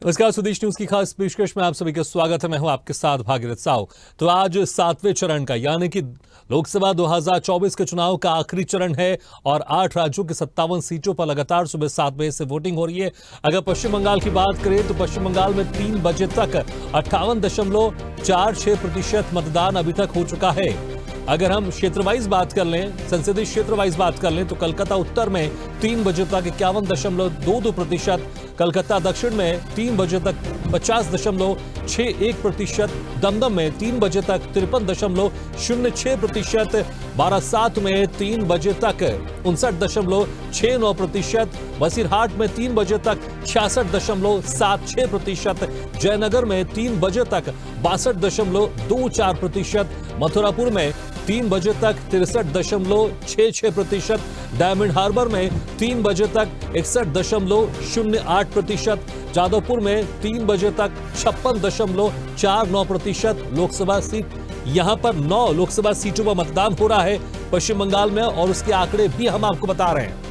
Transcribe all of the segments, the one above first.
नमस्कार, स्वदेश न्यूज की खास पेशकश में आप सभी का स्वागत है। मैं हूं आपके साथ भागीरथ साहू। तो आज 7वें चरण का यानी कि लोकसभा 2024 के चुनाव का आखिरी चरण है और 8 राज्यों की 57 सीटों पर लगातार सुबह 7 बजे से वोटिंग हो रही है। अगर पश्चिम बंगाल की बात करें तो पश्चिम बंगाल में 3 बजे तक 58.46% मतदान अभी तक हो चुका है। अगर हम क्षेत्र वाइज बात कर लें, संसदीय क्षेत्र वाइज बात कर लें तो कलकत्ता उत्तर में 3 बजे तक 51.22%, कलकत्ता दक्षिण में 3 बजे तक 50.61%, दमदम में 3 बजे तक 53.06%, बारासात में 3 बजे तक 59.69%, बसीरहाट में 3 बजे तक 66.76%, जयनगर में 3 बजे तक 62.24%, मथुरापुर में 3 बजे तक 63.66%, डायमंड हार्बर में 3 बजे तक 61.08%, जादवपुर में 3 बजे तक 56.49% लोकसभा सीट। यहां पर 9 लोकसभा सीटों पर मतदान हो रहा है पश्चिम बंगाल में और उसके आंकड़े भी हम आपको बता रहे हैं।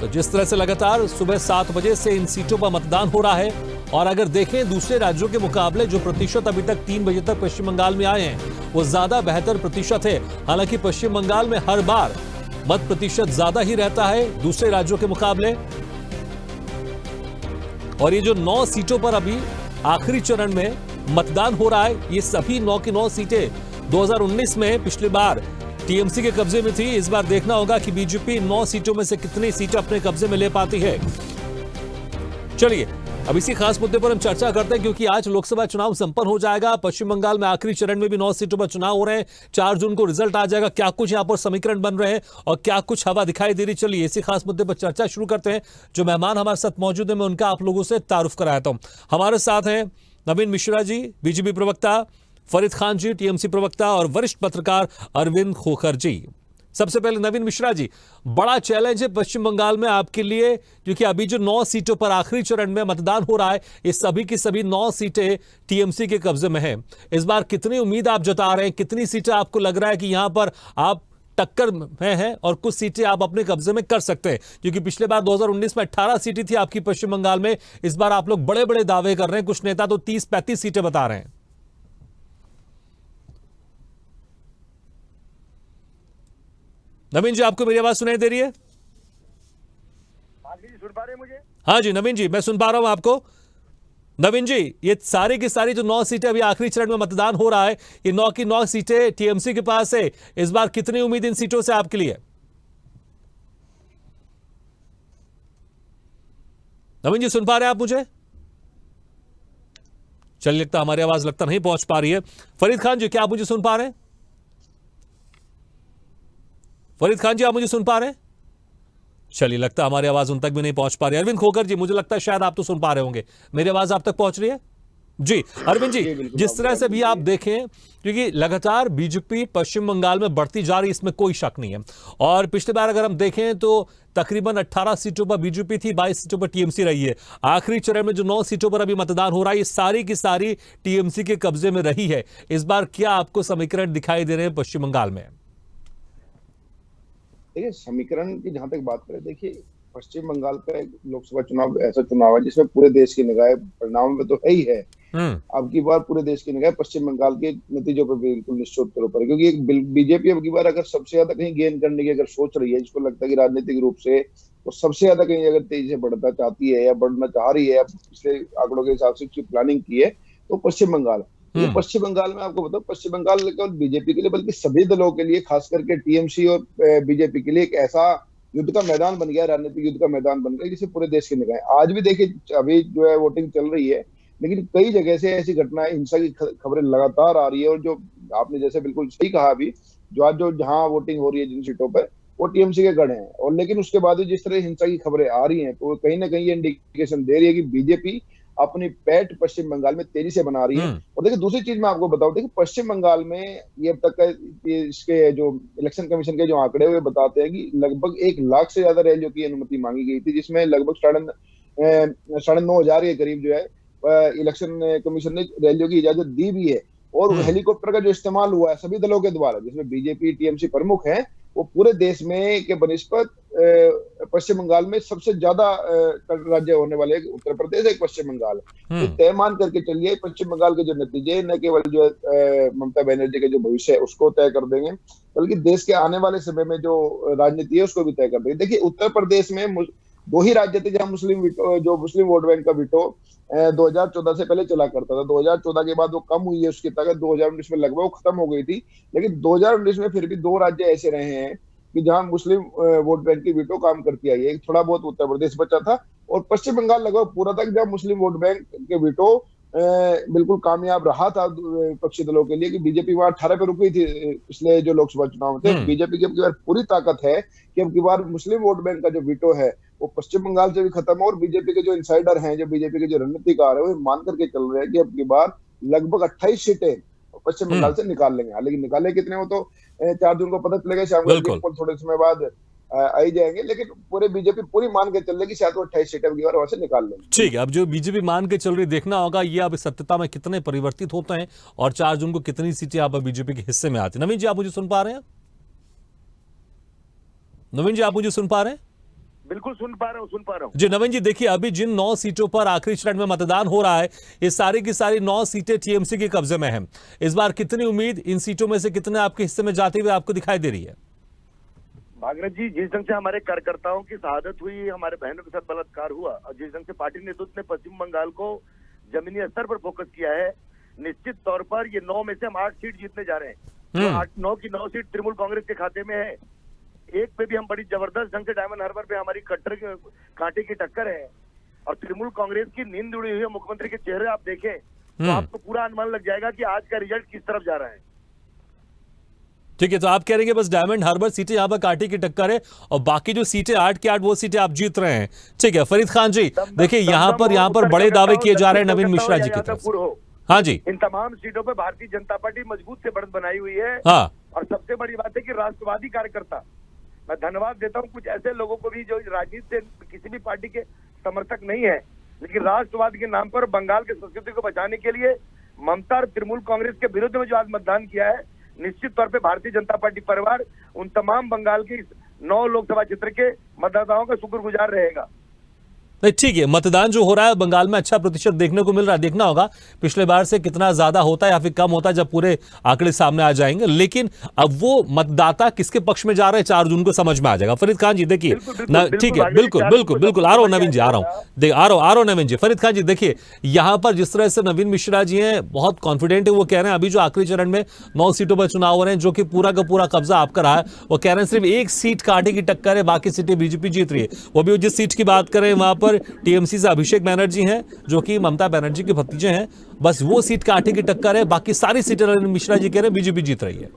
तो जिस तरह से लगातार सुबह 7 बजे से इन सीटों पर मतदान हो रहा है और अगर देखें दूसरे राज्यों के मुकाबले जो प्रतिशत अभी तक 3 बजे तक पश्चिम बंगाल में आए हैं वो ज्यादा बेहतर प्रतिशत है। हालांकि पश्चिम बंगाल में हर बार मत प्रतिशत ज्यादा ही रहता है दूसरे राज्यों के मुकाबले। और ये जो 9 सीटों पर अभी आखिरी चरण में मतदान हो रहा है, ये सभी 9 की 9 सीटें 2019 में पिछली बार टीएमसी के कब्जे में थी। इस बार देखना होगा कि बीजेपी 9 सीटों में से कितनी सीटें अपने कब्जे में ले पाती है। चलिए अब इसी खास मुद्दे पर हम चर्चा करते हैं क्योंकि आज लोकसभा चुनाव संपन्न हो जाएगा। पश्चिम बंगाल में आखिरी चरण में भी 9 सीटों पर चुनाव हो रहे हैं। 4 जून को रिजल्ट आ जाएगा। क्या कुछ यहां पर समीकरण बन रहे हैं और क्या कुछ हवा दिखाई दे रही। चलिए इसी खास मुद्दे पर चर्चा शुरू करते हैं। जो मेहमान हमारे साथ मौजूद है मैं उनका आप लोगों से तारुफ कराता हूं। हमारे साथ हैं नवीन मिश्रा जी, बीजेपी प्रवक्ता, फरीद खान जी, टीएमसी प्रवक्ता और वरिष्ठ पत्रकार अरविंद खोखर जी। सबसे पहले नवीन मिश्रा जी, बड़ा चैलेंज है पश्चिम बंगाल में आपके लिए क्योंकि अभी जो 9 सीटों पर आखिरी चरण में मतदान हो रहा है ये सभी की सभी 9 सीटें टीएमसी के कब्जे में हैं। इस बार कितनी उम्मीद आप जता रहे हैं, कितनी सीटें आपको लग रहा है कि यहां पर आप टक्कर में हैं और कुछ सीटें आप अपने कब्जे में कर सकते हैं? क्योंकि पिछले बार 2019 में 18 सीटें थी आपकी पश्चिम बंगाल में। इस बार आप लोग बड़े बड़े दावे कर रहे हैं, कुछ नेता तो 30-35 सीटें बता रहे हैं। नवीन जी, आपको मेरी आवाज सुनाई दे रही है? हाँ जी, सुन पा रहे हैं मुझे? हाँ जी नवीन जी, मैं सुन पा रहा हूं आपको। नवीन जी, ये सारी की सारी जो 9 सीटें अभी आखिरी चरण में मतदान हो रहा है, ये 9 की 9 सीटें टीएमसी के पास है। इस बार कितनी उम्मीद इन सीटों से आपके लिए? नवीन जी, सुन पा रहे हैं आप मुझे? चलिए, लगता हमारी आवाज लगता नहीं पहुंच पा रही है। फरीद खान जी, क्या आप मुझे सुन पा रहे हैं? फरीद खान जी, आप मुझे सुन पा रहे हैं? चलिए, लगता हमारी आवाज उन तक भी नहीं पहुंच पा रही है। अरविंद खोखर जी, मुझे लगता है शायद आप तो सुन पा रहे होंगे। मेरी आवाज आप तक पहुंच रही है? जी अरविंद जी, जिस तरह से भी आप देखें क्योंकि लगातार बीजेपी पश्चिम बंगाल में बढ़ती जा रही, इसमें कोई शक नहीं है। और पिछली बार अगर हम देखें तो तकरीबन 18 सीटों पर बीजेपी थी, 22 सीटों पर टीएमसी रही है। आखिरी चरण में जो 9 सीटों पर अभी मतदान हो रहा है ये सारी की सारी टीएमसी के कब्जे में रही है। इस बार क्या आपको समीकरण दिखाई दे रहे हैं पश्चिम बंगाल में? देखिए, समीकरण की जहां तक बात करें, देखिए पश्चिम बंगाल का एक लोकसभा चुनाव ऐसा चुनाव है जिसमें पूरे देश की निगाहें परिणाम में तो है ही है। अब की बार पूरे देश की निगाह पश्चिम बंगाल के नतीजों पर बिल्कुल निश्चित तौर पर, क्योंकि बीजेपी अब की बार अगर सबसे ज्यादा कहीं गेन करने की अगर सोच रही है, जिसको लगता है कि राजनीतिक रूप से वो सबसे ज्यादा कहीं अगर तेजी से बढ़ना चाहती है या बढ़ना चाह रही है, या पिछले आंकड़ों के हिसाब से उसकी प्लानिंग की है, तो पश्चिम बंगाल। तो पश्चिम बंगाल में आपको बताओ, पश्चिम बंगाल केवल बीजेपी के लिए बल्कि सभी दलों के लिए, खास करके टीएमसी और बीजेपी के लिए एक ऐसा युद्ध का मैदान बन गया, राजनीतिक युद्ध का मैदान बन गया जिसे पूरे देश की निगाहें। आज भी देखिए, अभी जो है वोटिंग चल रही है, लेकिन कई जगह से ऐसी घटनाएं, हिंसा की खबरें लगातार आ रही है। और जो आपने जैसे बिल्कुल सही कहा, अभी जो आज जो जहां वोटिंग हो रही है जिन सीटों पर, वो टीएमसी के गढ़ हैं। और लेकिन उसके बाद भी जिस तरह हिंसा की खबरें आ रही हैं, तो कहीं ना कहीं ये इंडिकेशन दे रही है कि बीजेपी अपनी पैठ पश्चिम बंगाल में तेजी से बना रही है। और देखिए, दूसरी चीज मैं आपको बताऊं, देखिए पश्चिम बंगाल में ये अब तक का इसके जो इलेक्शन कमीशन के जो आंकड़े हुए बताते हैं कि लगभग 1 लाख से ज्यादा रैलियों की अनुमति मांगी गई थी, जिसमें लगभग 9,500 के करीब जो है इलेक्शन कमीशन ने रैलियों की इजाजत दी भी है। और हेलीकॉप्टर का जो इस्तेमाल हुआ है सभी दलों के द्वारा, जिसमें बीजेपी टीएमसी प्रमुख हैं, वो पूरे देश में के बनिस्पत पश्चिम बंगाल में सबसे ज्यादा राज्य होने वाले एक उत्तर प्रदेश, एक पश्चिम बंगाल। तो तय मान करके चलिए, पश्चिम बंगाल के जो नतीजे न केवल जो ममता बनर्जी के जो भविष्य है उसको तय कर देंगे, बल्कि देश के आने वाले समय में जो राजनीति है उसको भी तय कर देंगे। देखिए, उत्तर प्रदेश में दो ही राज्य थे जहां मुस्लिम वोट बैंक का विटो 2014 से पहले चला करता था। 2014 के बाद वो कम हुई है उसकी ताकत, 2019 में लगभग वो खत्म हो गई थी। लेकिन 2019 में फिर भी दो राज्य ऐसे रहे हैं कि जहां मुस्लिम वोट बैंक की विटो काम करती आई है। एक थोड़ा बहुत उत्तर प्रदेश बचा था और पश्चिम बंगाल लगभग पूरा तक जहां मुस्लिम वोट बैंक के विटो बिल्कुल कामयाब रहा था विपक्षी दलों के लिए, कि बीजेपी वहां 18 पे रुकी थी पिछले जो लोकसभा चुनाव थे। बीजेपी की अब की बार पूरी ताकत है कि अब की बार मुस्लिम वोट बैंक का जो विटो है वो पश्चिम बंगाल से भी खत्म हो, और बीजेपी के जो इनसाइडर हैं, जो बीजेपी के जो रणनीतिकार है, वो मान करके चल रहे हैं कि अब की बार लगभग 28 सीटें पश्चिम बंगाल से निकाल लेंगे। हालांकि निकाले कितने हो तो 4 जून को पता चलेगा, शाम को थोड़े समय बाद आई जाएंगे। लेकिन पूरे बीजेपी पूरी मान के चल रही है कि शायद वो 28 सीटें की बार वहां से निकाल लेंगे। ठीक है, अब जो बीजेपी मान के चल रही, देखना होगा ये अब सत्यता में कितने परिवर्तित होते हैं और 4 जून को कितनी सीटें अब बीजेपी के हिस्से में आती है। नवीन जी, आप मुझे सुन पा रहे हैं? नवीन जी, आप मुझे सुन पा रहे हैं? बिल्कुल सुन पा रहा हूं जी नवीन जी, देखिए अभी जिन 9 सीटों पर आखिरी चरण में मतदान हो रहा है, ये सारी की सारी 9 सीटें टीएमसी के कब्जे में हैं। इस बार कितनी उम्मीद इन सीटों में से कितने आपके हिस्से में जाते हुए आपको दिखाई दे रही है? भागरथ जी, जिस ढंग से हमारे कार्यकर्ताओं की शहादत हुई, हमारे बहनों के साथ बलात्कार हुआ, और जिस ढंग से पार्टी नेतृत्व ने पश्चिम बंगाल को जमीनी स्तर पर फोकस किया है, निश्चित तौर पर ये 9 में से हम 8 सीट जीतने जा रहे हैं। 9 की 9 सीट तृणमूल कांग्रेस के खाते में है। एक पे भी हम बड़ी जबरदस्त ढंग से डायमंड हार्बर पे हमारी कट्टर कांटे की टक्कर है, और तृणमूल कांग्रेस की नींद उड़ी हुई मुख्यमंत्री के चेहरे आप देखें तो आपको पूरा अनुमान लग जाएगा कि आज का रिजल्ट किस तरफ जा रहा है। ठीक है, तो आप कह रहे हैं बस डायमंड हार्बर सीटें यहाँ पर कांटे की टक्कर है और बाकी जो सीटें 8 की 8 वो सीटें आप जीत रहे हैं। ठीक है, फरीद खान जी, देखिए यहाँ पर बड़े दावे किए जा रहे हैं नवीन मिश्रा जी की तरफ से। हाँ जी, इन तमाम सीटों पर भारतीय जनता पार्टी मजबूत से बढ़त बनाई हुई है। हाँ, और सबसे बड़ी बात है कि राष्ट्रवादी कार्यकर्ता, मैं धन्यवाद देता हूं कुछ ऐसे लोगों को भी जो राजनीति से किसी भी पार्टी के समर्थक नहीं है, लेकिन राष्ट्रवाद के नाम पर बंगाल की संस्कृति को बचाने के लिए ममता और तृणमूल कांग्रेस के विरुद्ध में जो आज मतदान किया है, निश्चित तौर पे भारतीय जनता पार्टी परिवार उन तमाम बंगाल के 9 लोकसभा क्षेत्र के मतदाताओं का शुक्रगुजार रहेगा। नहीं ठीक है, मतदान जो हो रहा है बंगाल में अच्छा प्रतिशत देखने को मिल रहा है। देखना होगा पिछले बार से कितना ज्यादा होता है या फिर कम होता है जब पूरे आंकड़े सामने आ जाएंगे। लेकिन अब वो मतदाता किसके पक्ष में जा रहे हैं 4 जून को समझ में आ जाएगा। फरीद खान जी देखिए, ठीक है, बिल्कुल आ रहा हूं नवीन जी, आ रहा हूं नवीन जी। फरीद खान जी देखिए, यहां पर जिस तरह से नवीन मिश्रा जी हैं बहुत कॉन्फिडेंट है, वो कह रहे हैं अभी जो आखिरी चरण में 9 सीटों पर चुनाव हो रहे हैं जो कि पूरा का पूरा कब्जा आपका रहा है, वो कह रहे हैं सिर्फ एक सीट कांटे की टक्कर है, बाकी सीटें बीजेपी जीत रही है। वो भी जिस सीट की बात करें वहां पर टीएमसी से अभिषेक बनर्जी हैं जो कि ममता बनर्जी के भतीजे हैं, बस वो सीट कांटे की टक्कर है, बाकी सारी सीटें मिश्रा जी कह रहे हैं बीजेपी जीत रही है।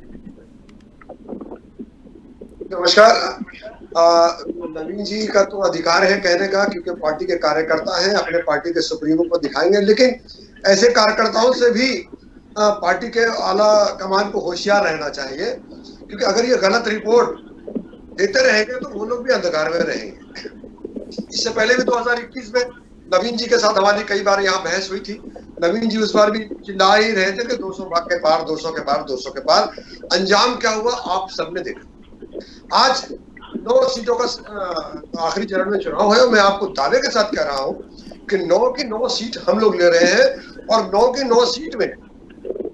नमस्कार। नवीन जी का तो अधिकार है कहने का, क्योंकि पार्टी के कार्यकर्ता हैं, अपने पार्टी के सुप्रीमो को दिखाएंगे, लेकिन ऐसे कार्यकर्ताओं से भी पार्टी के आला कमान को होशियार रहना चाहिए, क्योंकि अगर ये गलत रिपोर्ट देते रहेंगे तो वो लोग भी अंधकार में रहेंगे। इससे पहले भी 2021 में नवीन जी के साथ हमारी कई बार यहाँ बहस हुई थी। नवीन जी उस बार भी चिल्ला ही रहे थे कि 200 के पार, 200 के पार, 200 के पार। अंजाम क्या हुआ आप सबने देखा। आज 9 सीटों का आखिरी चरण में चुनाव है। मैं आपको दावे के साथ कह रहा हूं कि 9 की 9 सीट हम लोग ले रहे हैं, और 9 की 9 सीट में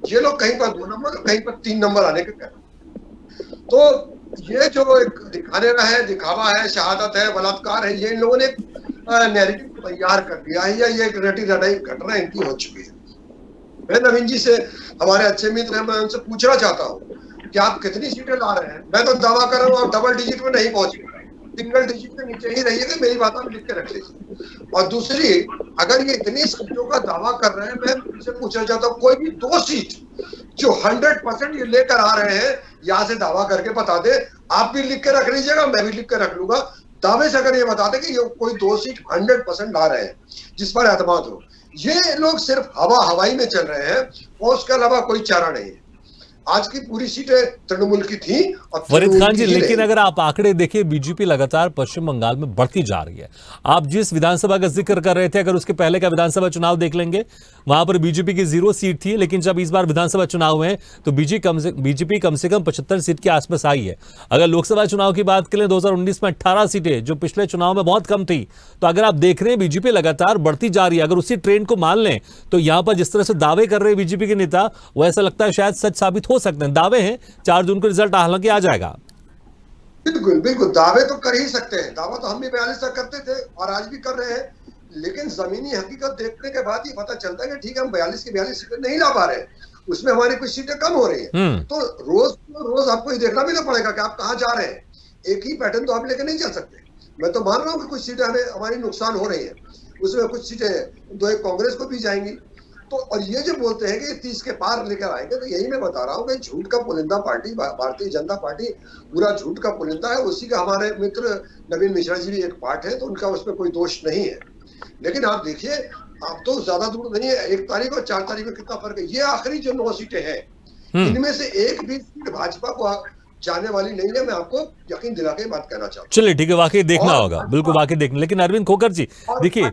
ये लोग कहीं पर 2 नंबर, कहीं पर 3 नंबर आने के कह। तो ये जो एक दिखाने का है, दिखावा है, शहादत है, बलात्कार है, ये इन लोगों ने नैरेटिव तैयार कर दिया है, या ये एक रटी रटाई घटना इनकी हो चुकी है। मैं नवीन जी से, हमारे अच्छे मित्र हैं, मैं उनसे पूछना चाहता हूँ कि आप कितनी सीटें ला रहे हैं। मैं तो दावा कर रहा हूँ आप डबल डिजिट में नहीं पहुंचे, सिंगल डिजिट के नीचे ही रहिएगा। मेरी बात आप लिख के रख लीजिए। और दूसरी, अगर ये इतनी सीटों का दावा कर रहे हैं, मैं उनसे पूछना चाहता हूँ कोई भी 2 सीट जो 100% ये लेकर आ रहे हैं, यहाँ से दावा करके बता दे। आप भी लिख के रख लीजिएगा, मैं भी लिख के रख लूंगा। दावे से अगर ये बता दे कि ये कोई 2 सीट 100% ला रहे हैं जिस पर एतमाद हो। ये लोग सिर्फ हवाई में चल रहे हैं और उसके अलावा कोई चारा नहीं है। आज की पूरी सीटें तृणमूल की थी और फरीद तृणमूल खान जी, की ही लेकिन रहेगी। अगर आप आंकड़े देखिए, बीजेपी लगातार पश्चिम बंगाल में बढ़ती जा रही है। आप जिस विधानसभा का जिक्र कर रहे थे, अगर उसके पहले का विधानसभा चुनाव देख लेंगे, वहां पर बीजेपी की 0 सीट थी, लेकिन जब इस बार विधानसभा चुनाव हुए तो बीजेपी कम से कम 75 सीट के आसपास आई है। अगर लोकसभा चुनाव की बात करें, 2019 में 18 सीटें, जो पिछले चुनाव में बहुत कम थी। तो अगर आप देख रहे हैं बीजेपी लगातार बढ़ती जा रही है, अगर उसी ट्रेंड को मान लें तो यहां पर जिस तरह से दावे कर रहे हैं बीजेपी के नेता, वो ऐसा लगता है शायद सच साबित हो सकते हैं। दावे हैं, 4 जून को रिजल्ट हालांकि आ जाएगा। बिल्कुल बिल्कुल, दावे तो कर ही सकते हैं, दावा तो हम भी 42 तक करते थे और आज भी कर रहे हैं, लेकिन जमीनी हकीकत देखने के बाद ही पता चलता है कि ठीक है, हम 42 की 42 सीटें नहीं ला पा रहे हैं, उसमें हमारी कुछ सीटें कम हो रही हैं। तो रोज आपको ये देखना भी ना पड़ेगा कि आप कहाँ जा रहे हैं। एक ही पैटर्न तो आप लेकर नहीं चल सकते। मैं तो मान रहा हूँ कि कुछ सीटें हमारी नुकसान हो रही है, उसमें कुछ सीटें 2 कांग्रेस को भी जाएंगी। तो और ये जो बोलते हैं कि 30 के पार लेकर आएंगे, तो यही मैं बता रहा हूँ कि झूठ का पुलिंदा पार्टी भारतीय जनता पार्टी पूरा झूठ का पुलिंदा है। उसी का हमारे मित्र नवीन मिश्रा जी भी एक पार्ट है, तो उनका उसमें कोई दोष नहीं है। लेकिन आप देखिए, आप तो ज्यादा दूर नहीं है, 1 तारीख और 4 तारीख में कितना फर्क है। ये आखिरी जो 9 सीटें हैं, इनमें से एक भी सीट भाजपा को जाने वाली नहीं है। मैं आपको यकीन दिला के बात कहना चाहूँ। चलिए ठीक है, वाकई देखना होगा, बिल्कुल वाकई देखना। लेकिन अरविंद खोखर जी देखिए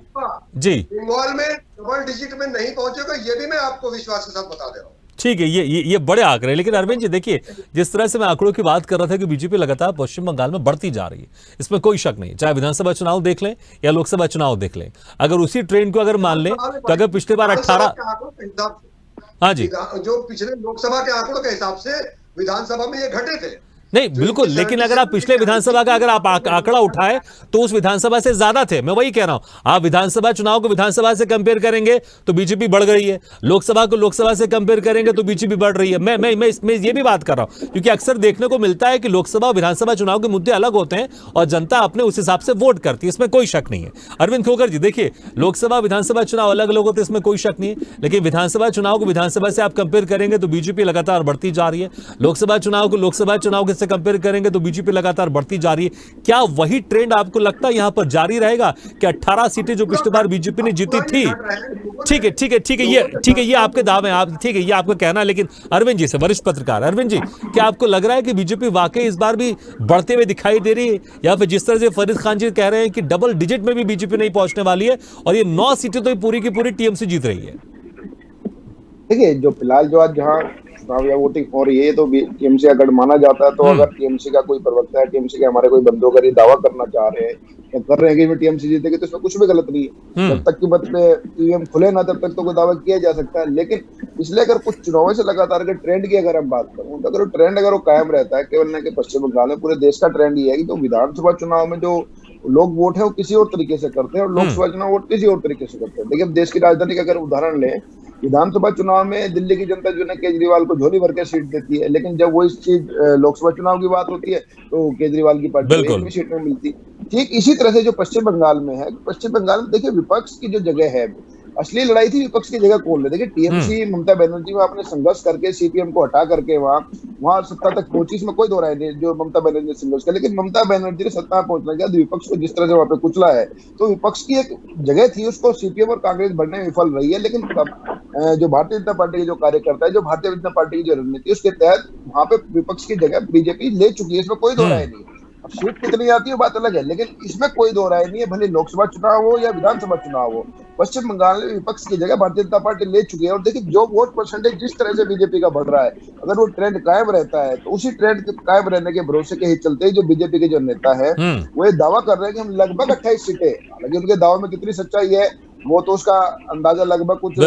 जी, बंगाल में डबल डिजिट में नहीं पहुंचेगा, ये भी मैं आपको विश्वास के साथ बता दे रहा हूँ। ठीक है, ये बड़े आंकड़े। लेकिन अरविंद जी देखिए, जिस तरह से मैं आंकड़ों की बात कर रहा था कि बीजेपी लगातार पश्चिम बंगाल में बढ़ती जा रही है, इसमें कोई शक नहीं, चाहे विधानसभा चुनाव देख लें या लोकसभा चुनाव देख लें। अगर उसी ट्रेंड को अगर मान लें तो अगर पिछले बार 18, हाँ जी, जो पिछले लोकसभा के आंकड़ों के हिसाब से विधानसभा में ये घटे थे नहीं बिल्कुल, लेकिन अगर आप पिछले विधानसभा का अगर आप आंकड़ा उठाए तो उस विधानसभा से ज्यादा थे। मैं वही कह रहा हूं, आप विधानसभा चुनाव को विधानसभा से कंपेयर करेंगे तो बीजेपी बढ़ गई है, लोकसभा को लोकसभा से कंपेयर करेंगे तो बीजेपी बढ़ रही है। मैं इसमें ये भी बात कर रहा हूं, क्योंकि अक्सर देखने को मिलता है कि लोकसभा और विधानसभा चुनाव के मुद्दे अलग होते हैं और जनता अपने उस हिसाब से वोट करती है, इसमें कोई शक नहीं है। अरविंद खोखर जी देखिए, लोकसभा विधानसभा चुनाव अलग अलग होते हैं, इसमें कोई शक नहीं है, लेकिन विधानसभा चुनाव को विधानसभा से आप कंपेयर करेंगे तो बीजेपी लगातार बढ़ती जा रही है, लोकसभा चुनाव को लोकसभा चुनाव से कंपेयर करेंगे तो बीजेपी लगातार बढ़ती जा रही है। क्या वही ट्रेंड आपको लगता है यहां पर जारी रहेगा कि 18 सीटें जो पिछली बार बीजेपी ने जीती थी? ठीक है, ये आपके दावे हैं, आप ठीक है, ये आपका कहना है। लेकिन अरविंद जी से, वरिष्ठ पत्रकार अरविंद जी, क्या आपको लग रहा है कि बीजेपी वाकई इस बार भी बढ़ते हुए दिखाई दे रही है, या फिर जिस तरह से फरीद खान जी कह रहे हैं कि डबल डिजिट में भी बीजेपी नहीं पहुंचने वाली है और ये 9 सीटें तो पूरी की पूरी टीएमसी जीत रही है? देखिए, जो फिलहाल जो आज जहाँ चुनाव या वोटिंग हो रही है, तो टीएमसी का गढ़ माना जाता है। तो अगर टीएमसी का कोई प्रवक्ता है, टीएमसी के हमारे कोई बंधु अगर ये दावा करना चाह रहे हैं या कर रहे हैं कि टीएमसी जीतेगी, तो इसमें कुछ भी गलत नहीं है। जब तक की मत पे ईवीएम खुले ना, तब तक तो कोई दावा किया जा सकता है। लेकिन पिछले अगर कुछ चुनावों से लगातार के ट्रेंड की अगर हम बात करूं, तो अगर वो ट्रेंड अगर वो कायम रहता है, केवल न कि पश्चिम बंगाल में, पूरे देश का ट्रेंड ये है कि तो विधानसभा चुनाव में जो लोग वोट है वो किसी और तरीके से करते हैं और लोकसभा चुनाव वोट किसी और तरीके से करते हैं। देखिए, देश की राजधानी का अगर उदाहरण लें, विधानसभा चुनाव में दिल्ली की जनता जो है केजरीवाल को झोली भर के सीट देती है, लेकिन जब वो इस चीज लोकसभा चुनाव की बात होती है तो केजरीवाल की पार्टी को एक भी सीट नहीं मिलती। ठीक इसी तरह से जो पश्चिम बंगाल में है, पश्चिम बंगाल में देखिए विपक्ष की जो जगह है, असली लड़ाई थी विपक्ष की जगह कौन ले। देखिए, टीएमसी ममता बनर्जी में आपने संघर्ष करके सीपीएम को हटा करके वहां सत्ता तक पहुंची, इसमें कोई दो राय नहीं, जो ममता बनर्जी ने संघर्ष किया। लेकिन ममता बनर्जी ने सत्ता में पहुंचने के बाद विपक्ष को जिस तरह से वहां पे कुचला है, तो विपक्ष की एक जगह थी, उसको सीपीएम और कांग्रेस बढ़ने में विफल रही है। लेकिन जो भारतीय जनता पार्टी के जो कार्यकर्ता है, जो भारतीय जनता पार्टी की जो रणनीति, उसके तहत वहां पे विपक्ष की जगह बीजेपी ले चुकी है, इसमें कोई दो राय नहीं है। अब सीट कितनी आती है बात अलग है, लेकिन इसमें कोई दो राय नहीं है, भले लोकसभा चुनाव हो या विधानसभा चुनाव हो, पश्चिम बंगाल में विपक्ष की जगह भारतीय जनता पार्टी ले चुकी है। और देखिए, जो वोट परसेंटेज जिस तरह से बीजेपी का बढ़ रहा है, अगर वो ट्रेंड कायम रहता है, तो उसी ट्रेंड कायम रहने के भरोसे के ही चलते जो बीजेपी के जो नेता है वो ये दावा कर रहे हैं कि हम लगभग 28 सीटें, हालांकि उनके दावे में कितनी सच्चाई है वो तो उसका अंदाजा लगभग कुछ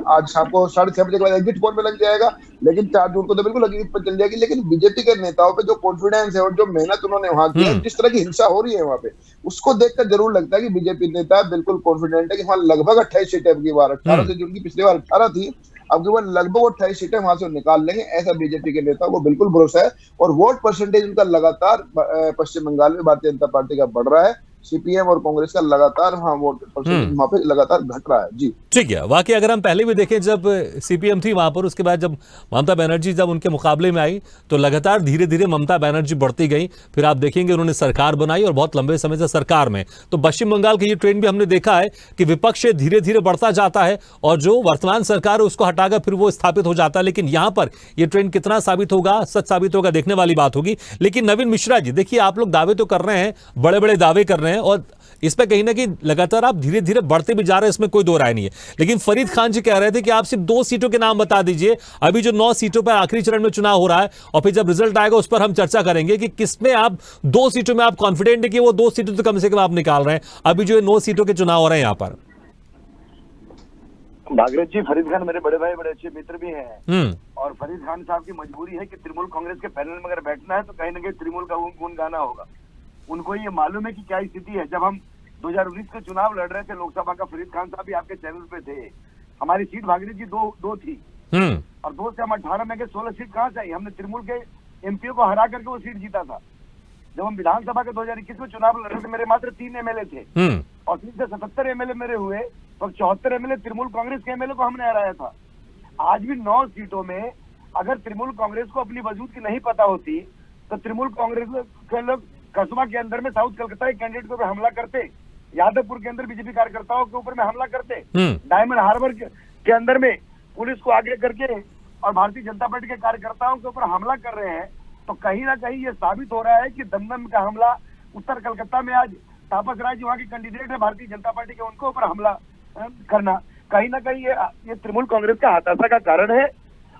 आज शाम को 6:30 बजे के बाद एग्जिट पोल में लग जाएगा, लेकिन 4 जून को तो बिल्कुल एग्जिट पर चल जाएगी। लेकिन बीजेपी के नेताओं पे जो कॉन्फिडेंस है और जो मेहनत उन्होंने वहां की है, जिस तरह की हिंसा हो रही है वहां पे, उसको देखकर जरूर लगता है कि बीजेपी नेता बिल्कुल कॉन्फिडेंट है कि वहां लगभग 28 सीटें अब की बार 18 से, जिनकी पिछली बार 18 थी, अब की बार लगभग 28 सीटें वहां से निकाल लेंगे, ऐसा बीजेपी के नेताओं को बिल्कुल भरोसा है। और वोट परसेंटेज उनका लगातार पश्चिम बंगाल में भारतीय जनता पार्टी का बढ़ रहा है, सीपीएम और कांग्रेस का लगातार वहां वोट परसेंटेज वहां पे लगातार घट रहा है। जी। ठीक है। वाकई अगर हम पहले भी देखें, जब सीपीएम थी वहां पर, उसके बाद जब ममता बनर्जी जब उनके मुकाबले में आई तो लगातार धीरे धीरे ममता बनर्जी बढ़ती गई। फिर आप देखेंगे उन्होंने सरकार बनाई और बहुत लंबे समय से सरकार में। तो पश्चिम बंगाल का ये ट्रेंड भी हमने देखा है कि विपक्ष धीरे धीरे बढ़ता जाता है और जो वर्तमान सरकार है उसको हटाकर फिर वो स्थापित हो जाता है। लेकिन यहां पर ये ट्रेंड कितना साबित होगा, सच साबित होगा, देखने वाली बात होगी। लेकिन नवीन मिश्रा जी, देखिए आप लोग दावे तो कर रहे हैं, बड़े बड़े दावे कर रहे हैं और इस पर कहीं ना कहीं लगातार आप धीरे धीरे बढ़ते भी जा रहे हैं, इसमें कोई दो राय नहीं है। लेकिन फरीद खान जी कह रहे थे कि आप सिर्फ 2 सीटों के नाम बता दीजिए। अभी जो 9 सीटों पर आखिरी चरण में चुनाव हो रहा है और फिर जब रिजल्ट आएगा उस पर हम चर्चा करेंगे कि किसमें आप 2 सीटों में आप कॉन्फिडेंट है कि वो 2 सीटों तो कम से कम आप निकाल रहे हैं। अभी जो 9 सीटों के चुनाव हो रहे हैं यहाँ पर। भागीरथ जी, फरीद खान मेरे बड़े भाई, बड़े अच्छे मित्र भी हैं और फरीद खान साहब की मजबूरी है कि तृणमूल कांग्रेस के पैनल में अगर बैठना है तो कहीं ना कहीं तृणमूल का गुण गाना होगा। उनको ये मालूम है कि क्या स्थिति है। जब हम 2019 के चुनाव लड़ रहे थे लोकसभा का, फरीद खान साहब भी आपके चैनल पे थे। हमारी सीट भागीरथ जी दो थी और 2 से हम 18 में गए। 16 सीट कहाँ से आई? हमने तृणमूल के एमपीओ को हरा करके वो सीट जीता था। जब हम विधानसभा के 2021 में चुनाव लड़ रहे थे, मेरे मात्र 3 एमएलए थे और 3 से 77 एमएलए मेरे हुए और 74 एमएलए तृणमूल कांग्रेस के एमएलए को हमने हराया था। आज भी 9 सीटों में अगर तृणमूल कांग्रेस को अपनी वजूद की नहीं पता होती तो तृणमूल कांग्रेस के लोग कस्बा के अंदर में साउथ कलकत्ता के कैंडिडेट के ऊपर हमला करते, यादवपुर के अंदर बीजेपी कार्यकर्ताओं के ऊपर में हमला करते, डायमंड हार्बर के अंदर में पुलिस को आगे करके और भारतीय जनता पार्टी के कार्यकर्ताओं के ऊपर हमला कर रहे हैं। तो कहीं ना कहीं ये साबित हो रहा है कि दमदम का हमला उत्तर कलकत्ता में आज तापस राय जो वहाँ के कैंडिडेट है भारतीय जनता पार्टी के, उनके ऊपर हमला करना कहीं ना कहीं ये तृणमूल कांग्रेस का हताशा का कारण है।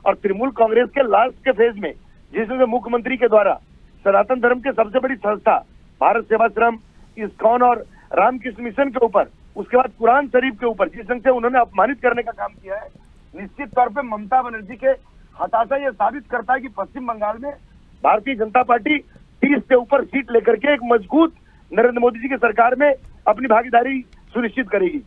और तृणमूल कांग्रेस के लास्ट के फेज में जिसमें मुख्यमंत्री के द्वारा सनातन धर्म के सबसे बड़ी संस्था भारत सेवाश्रम, इस्कॉन और रामकृष्ण मिशन के ऊपर, उसके बाद कुरान शरीफ के ऊपर जिस ढंग से उन्होंने अपमानित करने का काम किया है, निश्चित तौर पे ममता बनर्जी के हताशा ये साबित करता है कि पश्चिम बंगाल में भारतीय जनता पार्टी 30 से ऊपर सीट लेकर के एक मजबूत नरेंद्र मोदी जी की सरकार में अपनी भागीदारी सुनिश्चित करेगी।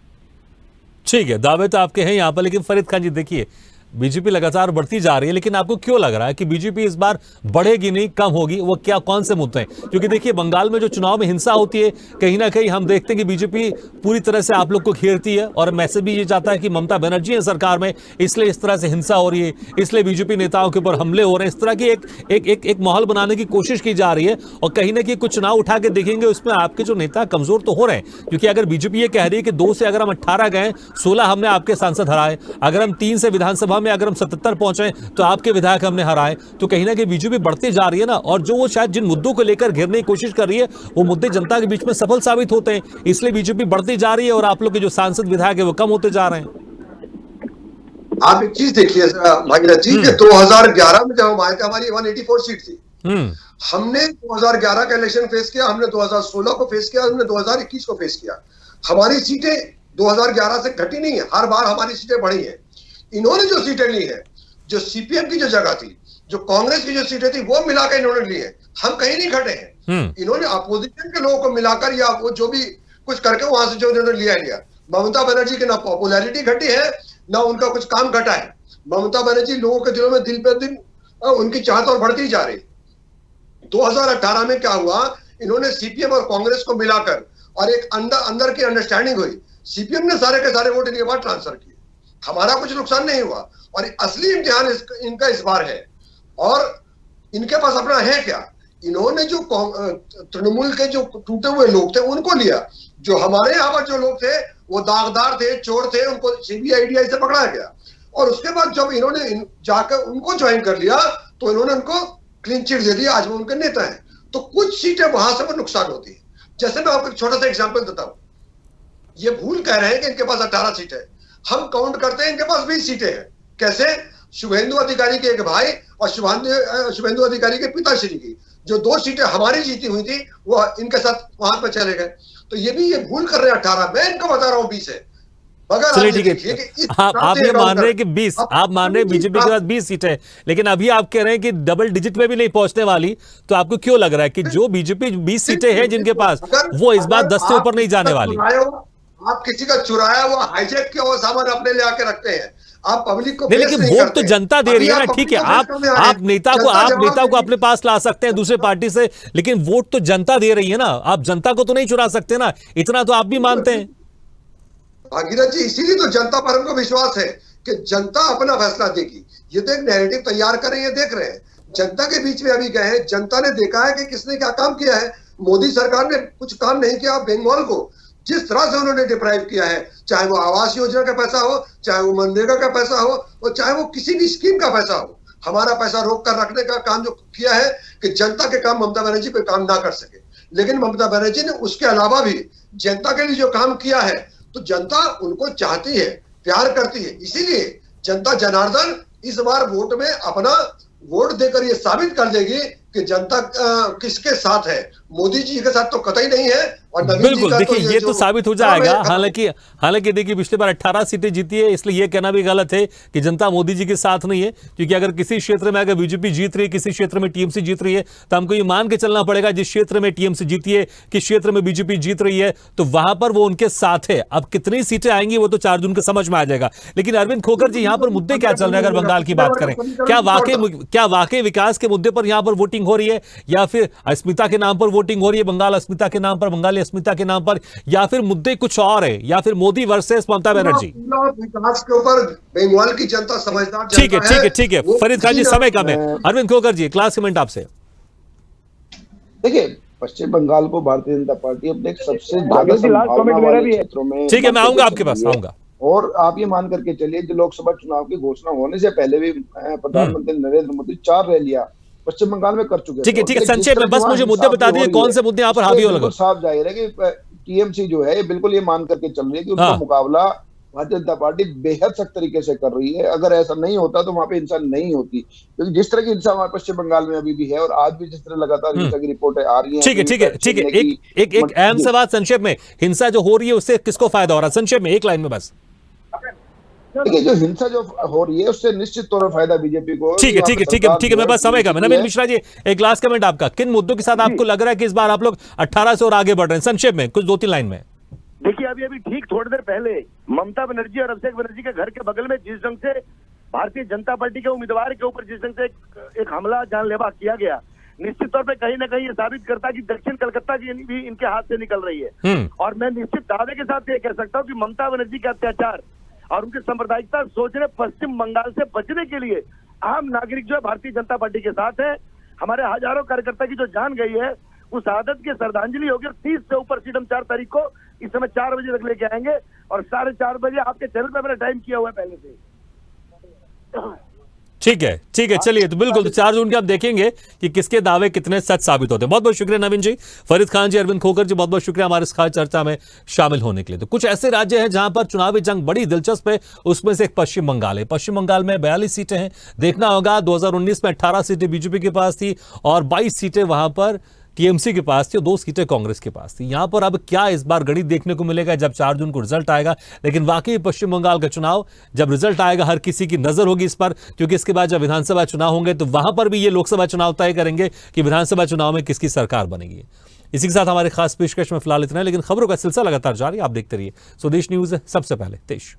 ठीक है, दावे तो आपके हैं यहाँ पर। लेकिन फरीद खान जी देखिए, बीजेपी लगातार बढ़ती जा रही है, लेकिन आपको क्यों लग रहा है कि बीजेपी इस बार बढ़ेगी नहीं, कम होगी? वो क्या, कौन से मुद्दे हैं? क्योंकि देखिए बंगाल में जो चुनाव में हिंसा होती है, कहीं ना कहीं हम देखते हैं कि बीजेपी पूरी तरह से आप लोग को घेरती है और मैसेज भी ये चाहता है कि ममता बनर्जी है सरकार में, इसलिए इस तरह से हिंसा हो रही है, इसलिए बीजेपी नेताओं के ऊपर हमले हो रहे हैं। इस तरह की एक माहौल बनाने की कोशिश की जा रही है और कहीं ना कहीं कुछ चुनाव उठा के देखेंगे उसमें आपके जो नेता कमजोर तो हो रहे हैं। क्योंकि अगर बीजेपी ये कह रही है कि 2 से अगर हम 18 गए, 16 हमने आपके सांसद हराए, अगर हम 3 से विधानसभा में अगर हम 77 पहुंचे तो आपके विधायक हमने हराए, तो कहीं ना कहीं बीजेपी बढ़ती जा रही है ना। और जो वो शायद जिन मुद्दों को लेकर घेरने की कोशिश कर रही है वो मुद्दे जनता के बीच में सफल साबित होते हैं, इसलिए बीजेपी बढ़ती जा रही है और आप लोग के जो सांसद विधायक है वो कम होते जा रहे हैं। आप एक चीज देखिए भागीरथ जी, 2011 में जब हम आए थे हमारी 184 सीट थी। हमने 2011 का इलेक्शन फेस किया, हमने 2016 को फेस किया, हमने 2021 को फेस किया। हमारी सीटें 2011 से घटी नहीं है, हर बार हमारी सीटें बढ़ी हैं। इन्होंने जो सीटें ली है, जो सीपीएम की जो जगह थी, जो कांग्रेस की जो सीटें थी, वो मिलाकर इन्होंने ली है। हम कहीं नहीं घटे हैं। इन्होंने अपोजिशन के लोगों को मिलाकर या वो जो भी कुछ करके वहां से जो इन्होंने लिया। ममता बनर्जी की ना पॉपुलैरिटी घटी है ना उनका कुछ काम घटा है। ममता बनर्जी लोगों के दिलों में दिन पर दिन उनकी चाहत और बढ़ती जा रही। 2018 में क्या हुआ, इन्होंने सीपीएम और कांग्रेस को मिलाकर और एक अंदर की अंडरस्टैंडिंग हुई। सीपीएम ने सारे के सारे वोट इनके बाद ट्रांसफर किए, हमारा कुछ नुकसान नहीं हुआ। और असली इम्तिहान इनका इस बार है। और इनके पास अपना है क्या, इन्होंने जो तृणमूल के जो टूटे हुए लोग थे उनको लिया। जो हमारे यहाँ पर जो लोग थे वो दागदार थे, चोर थे, उनको सीबीआई से पकड़ा गया। और उसके बाद जब इन्होंने जाकर उनको ज्वाइन कर लिया तो इन्होंने उनको क्लीन चिट दे दिया, आज वो उनके नेता हैं। तो कुछ सीटें वहां से वो नुकसान होती है। जैसे मैं आपको एक छोटा सा एग्जाम्पल देता हूं, ये भूल कह रहे हैं कि इनके पास 18 सीटें, हम काउंट करते हैं इनके पास 20 सीटें हैं। कैसे? शुभेंदु अधिकारी के एक भाई और शुभेंदु अधिकारी के पिताश्री की जो 2 सीटें हमारी जीती हुई थी वो इनके साथ वहां पर चले गए। तो ये भी ये भूल कर रहे हैं 18, मैं इनको बता रहा हूं 20 है। चलिए ठीक है, आप ये मान रहे हैं कि 20, आप मान रहे हैं बीजेपी के पास 20 सीटें, लेकिन अभी आप कह रहे हैं कि डबल डिजिट में भी नहीं पहुंचने वाली। तो आपको क्यों लग रहा है कि जो बीजेपी 20 सीटें हैं जिनके पास, वो इस बार 10 से ऊपर नहीं जाने वाली? आप किसी का चुराया हुआ हाईजैक किया हुआ सामान अपने ले आके रखते हैं, आप पब्लिक को लेकिन वोट तो जनता दे रही है ना। ठीक है, आप नेता को अपने पास ला सकते हैं दूसरे पार्टी से, लेकिन वोट तो जनता दे रही है ना। आप जनता को तो नहीं चुरा सकते ना, इतना तो आप भी मानते हैं। भागीरथ जी, इसीलिए तो जनता पर हमको विश्वास है कि जनता अपना फैसला देगी। ये तो एक नैरेटिव तैयार कर रही है, देख रहे हैं जनता के बीच में अभी गए हैं, जनता ने देखा है कि किसने क्या काम किया है। मोदी सरकार ने कुछ काम नहीं किया। बंगाल को जिस तरह से उन्होंने डिप्राइव किया है, चाहे वो आवास योजना का पैसा हो, चाहे वो मनरेगा का पैसा हो, और चाहे वो किसी भी स्कीम का पैसा हो, हमारा पैसा रोक कर रखने का काम जो किया है कि जनता के काम ममता बनर्जी पे काम ना कर सके। लेकिन ममता बनर्जी ने उसके अलावा भी जनता के लिए जो काम किया है, तो जनता उनको चाहती है, प्यार करती है। इसीलिए जनता जनार्दन इस बार वोट में अपना वोट देकर ये साबित कर देगी कि जनता किसके साथ है। मोदी जी के साथ तो कतई नहीं है, और नवीन जी बिल्कुल, का देखिए ये तो साबित हो जाएगा। हालांकि देखिए पिछले बार 18 सीटें जीती है, इसलिए ये कहना भी गलत है कि जनता मोदी जी के साथ नहीं है, क्योंकि अगर किसी क्षेत्र में अगर बीजेपी जीत रही है, किसी क्षेत्र में टीएमसी जीत रही है, तो हमको ये मान के चलना पड़ेगा जिस क्षेत्र में टीएमसी जीती है, किस क्षेत्र में बीजेपी जीत रही है, तो वहां पर वो उनके साथ है। अब कितनी सीटें आएंगी वो तो 4 जून को समझ में आ जाएगा। लेकिन अरविंद खोखर जी, यहां पर मुद्दे क्या चल रहे हैं? अगर बंगाल की बात करें, क्या वाकई विकास के मुद्दे पर यहां पर वोटिंग हो रही है, या फिर अस्मिता के नाम पर वोटिंग हो रही है, बंगाल अस्मिता के नाम पर, बंगाली अस्मिता के नाम पर, या फिर मुद्दे कुछ और है, या फिर मोदी वर्सेस ममता बनर्जी? विकास के ऊपर बंगाल की जनता समझदार ठीक है। फरीद खान जी, समय कम है। अरविंद खोखर जी, क्लास कमेंट आपसे। देखिए, पश्चिम बंगाल को भारतीय जनता पार्टी अपने एक सबसे ज्यादा लास्ट संभावना कमेंट मेरा वाले भी है। क्षेत्रों में, ठीक है, मैं आऊंगा आपके पास, आऊंगा। और आप ये मान करके चलिए, जो लोकसभा चुनाव की घोषणा होने से पहले भी प्रधानमंत्री नरेंद्र मोदी 4 रैलियां पश्चिम बंगाल में कर चुके थे। ठीक है, संक्षेप में बस मुझे मुद्दे बता दीजिए, कौन से मुद्दे यहाँ पर हावी हो लगे? साफ जाहिर है कि टीएमसी जो है बिल्कुल ये मान करके चल रही है कि उनका मुकाबला भारतीय जनता पार्टी बेहद सख्त तरीके से कर रही है। अगर ऐसा नहीं होता तो वहां पे हिंसा नहीं होती, क्योंकि जिस तरह की हिंसा हमारे पश्चिम बंगाल में अभी भी है, और आज भी जिस तरह लगातार हिंसा की रिपोर्टें आ रही हैं। ठीक है, एक अहम सवाल संक्षेप में, हिंसा जो हो रही है उससे किसको फायदा हो रहा है? संक्षेप में, एक लाइन में बस। देखिए, जो हिंसा जो हो रही है उससे निश्चित तौर पर फायदा बीजेपी को। ठीक है, मैं बस समय का। नवीन मिश्रा जी, एक लास्ट कमेंट आपका, किन मुद्दों के साथ आपको लग रहा है कि इस बार आप लोग 18 से और आगे बढ़ रहे हैं? संक्षेप में, कुछ 2-3 लाइन में। देखिए, अभी ठीक थोड़ी देर पहले ममता बनर्जी और अभिषेक बनर्जी के घर के बगल में जिस ढंग से भारतीय जनता पार्टी के उम्मीदवार के ऊपर जिस ढंग से एक हमला जानलेवा किया गया, निश्चित तौर पे कहीं ना कहीं ये साबित करता है कि दक्षिण कलकत्ता की भी इनके हाथ से निकल रही है। और मैं निश्चित दावे के साथ ये कह सकता हूँ कि ममता बनर्जी के अत्याचार और उनकी सांप्रदायिकता सोच रहे पश्चिम बंगाल से बचने के लिए आम नागरिक जो है भारतीय जनता पार्टी के साथ है। हमारे हजारों कार्यकर्ता की जो जान गई है, उस आदत की श्रद्धांजलि होगी। 30 से ऊपर सीट हम 4 तारीख को इस समय 4 बजे तक लेके आएंगे, और 4:30 बजे आपके चैनल पे मैंने टाइम किया हुआ है पहले से। ठीक है, चलिए, तो बिल्कुल 4 जून के आप देखेंगे कि किसके दावे कितने सच साबित होते हैं। बहुत बहुत शुक्रिया नवीन जी, फरीद खान जी, अरविंद खोखर जी, बहुत बहुत शुक्रिया हमारे इस खास चर्चा में शामिल होने के लिए। तो कुछ ऐसे राज्य हैं जहां पर चुनावी जंग बड़ी दिलचस्प है, उसमें से एक पश्चिम बंगाल है। पश्चिम बंगाल में 42 सीटें हैं। देखना होगा, 2019 में 18 सीटें बीजेपी के पास थी और 22 सीटें वहां पर टीएमसी के पास थी और 2 सीटें कांग्रेस के पास थी। यहां पर अब क्या इस बार गणित देखने को मिलेगा जब 4 जून को रिजल्ट आएगा। लेकिन वाकई पश्चिम बंगाल का चुनाव जब रिजल्ट आएगा, हर किसी की नजर होगी इस पर, क्योंकि इसके बाद जब विधानसभा चुनाव होंगे तो वहां पर भी ये लोकसभा चुनाव तय करेंगे कि विधानसभा चुनाव में किसकी सरकार बनेगी। इसी के साथ हमारे खास पेशकश में फिलहाल इतना है, लेकिन खबरों का सिलसिला लगातार जारी। आप देखते रहिए स्वदेश न्यूज, सबसे पहले देश।